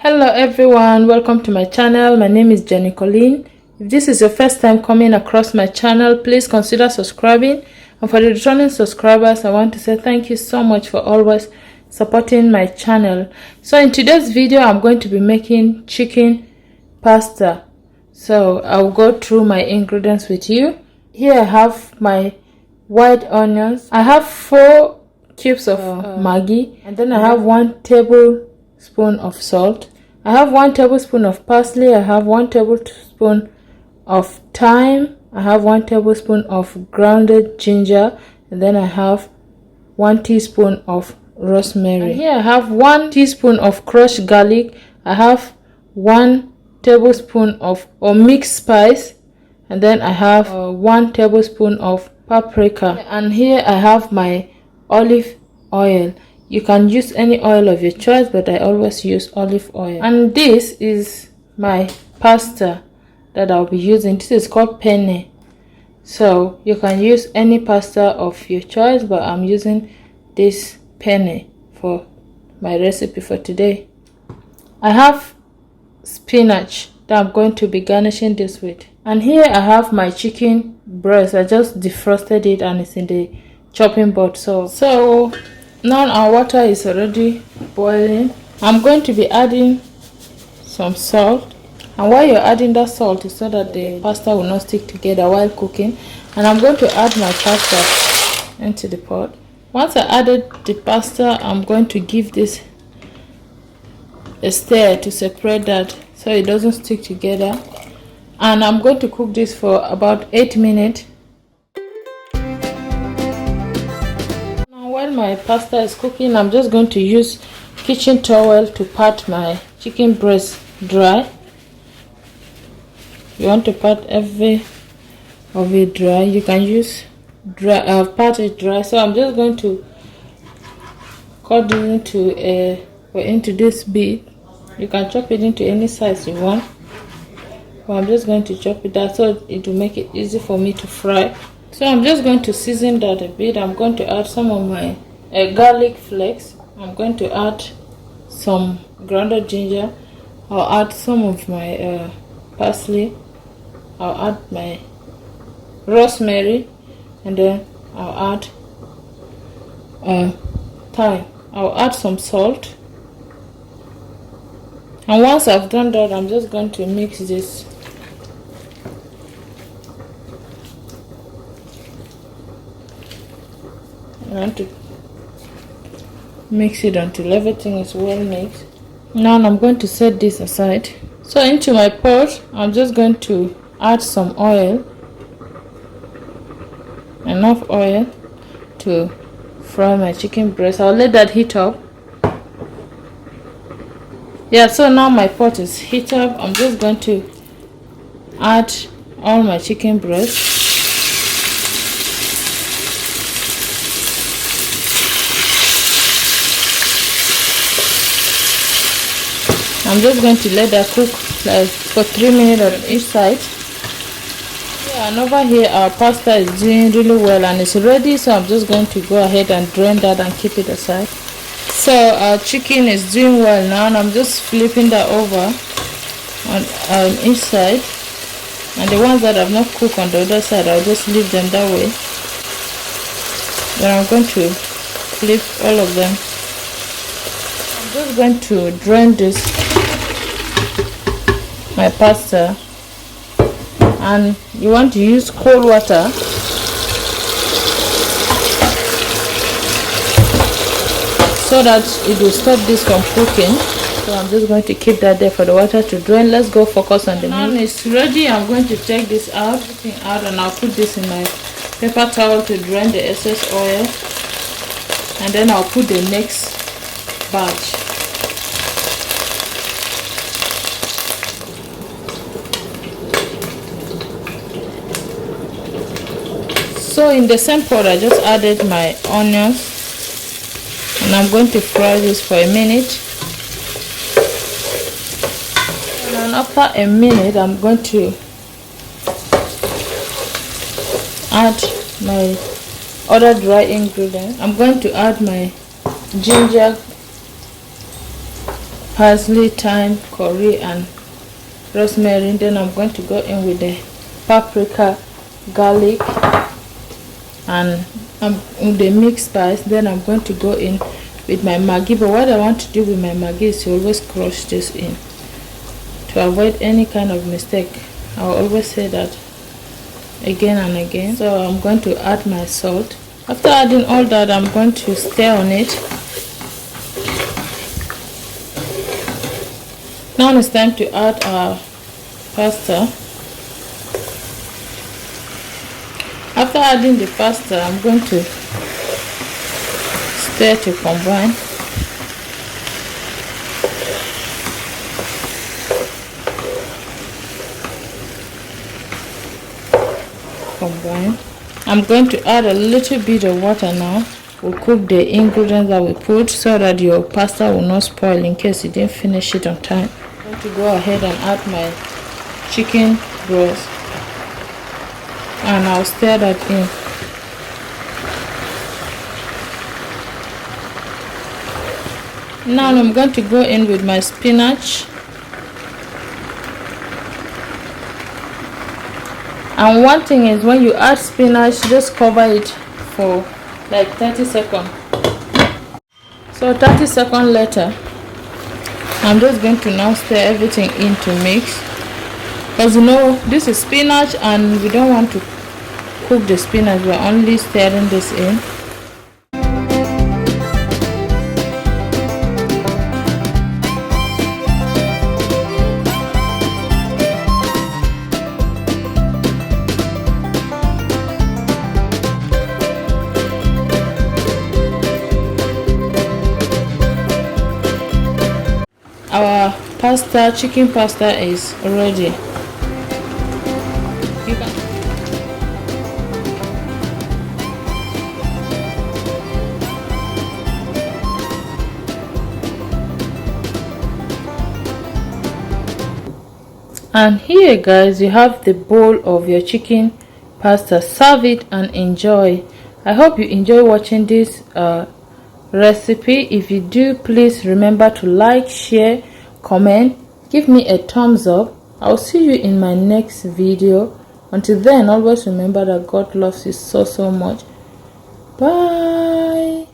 Hello everyone, welcome to my channel. My name is Jenny Colleen. If this is your first time coming across my channel, please consider subscribing. And for the returning subscribers, I want to say thank you so much for always supporting my channel. So in today's video, I'm going to be making chicken pasta. So I'll go through my ingredients with you. Here I have my white onions. I have 4 cubes of Maggi, and then I have 1 tablespoon of salt. I have 1 tablespoon of parsley. I have 1 tablespoon of thyme. I have 1 tablespoon of grounded ginger, and then I have 1 teaspoon of rosemary. And here I have 1 teaspoon of crushed garlic. I have 1 tablespoon of mixed spice, and then I have 1 tablespoon of paprika. And here I have my olive oil. You can use any oil of your choice, but I always use olive oil. And this is my pasta that I'll be using. This is called penne. So you can use any pasta of your choice, but I'm using this penne for my recipe for today. I have spinach that I'm going to be garnishing this with. And here I have my chicken breast. I just defrosted it and it's in the chopping board. So now our water is already boiling. I'm going to be adding some salt, and while you're adding that salt is so that the pasta will not stick together while cooking. And I'm going to add my pasta into the pot. Once I added the pasta, I'm going to give this a stir to separate that so it doesn't stick together, and I'm going to cook this for about 8 minutes. While my pasta is cooking, I'm just going to use kitchen towel to pat my chicken breast dry. You want to pat every of it dry. You can use dry, pat it dry. So I'm just going to cut it into this bit. You can chop it into any size you want, but I'm just going to chop it that so it will make it easy for me to fry. So I'm just going to season that a bit. I'm going to add some of my garlic flakes. I'm going to add some grounded ginger. I'll add some of my parsley. I'll add my rosemary, and then I'll add thyme. I'll add some salt. And once I've done that, I'm just going to mix this. I want to mix it until everything is well mixed. Now I'm going to set this aside. So into my pot, I'm just going to add some oil, enough oil to fry my chicken breast. I'll let that heat up. Yeah, so now my pot is heated up. I'm just going to add all my chicken breast. I'm just going to let that cook like for 3 minutes on each side. Yeah, and over here our pasta is doing really well and it's ready, so I'm just going to go ahead and drain that and keep it aside. So our chicken is doing well now, and I'm just flipping that over on each side, and the ones that have not cooked on the other side, I'll just leave them that way. Then I'm going to flip all of them. I'm just going to drain this my pasta, and you want to use cold water so that it will stop this from cooking. So I'm just going to keep that there for the water to drain. Let's go focus on the meat. Now it's ready. I'm going to take this out, and I'll put this in my paper towel to drain the excess oil, and then I'll put the next batch. So in the same pot, I just added my onions, and I'm going to fry this for a minute. And after a minute, I'm going to add my other dry ingredients. I'm going to add my ginger parsley, thyme, curry and rosemary. Then I'm going to go in with the paprika, garlic and the mixed spice. Then I'm going to go in with my Maggi, but what I want to do with my Maggi is to always crush this in to avoid any kind of mistake. I will always say that again and again. So I'm going to add my salt. After adding all that, I'm going to stir on it. Now it's time to add our pasta. After adding the pasta, I'm going to stir to combine. I'm going to add a little bit of water now. We'll cook the ingredients that we put so that your pasta will not spoil in case you didn't finish it on time. I'm going to go ahead and add my chicken breast and I'll stir that in. Now I'm going to go in with my spinach. And one thing is, when you add spinach, just cover it for like 30 seconds. So 30 seconds later, I'm just going to now stir everything in to mix. Because you know, this is spinach and we don't want to cook the spinach, we're only stirring this in. Our pasta, chicken pasta is ready. You can and here guys, you have the bowl of your chicken pasta. Serve it and enjoy. I hope you enjoy watching this recipe. If you do, please remember to like, share, comment, give me a thumbs up. I'll see you in my next video. Until then, always remember that God loves you so much. Bye.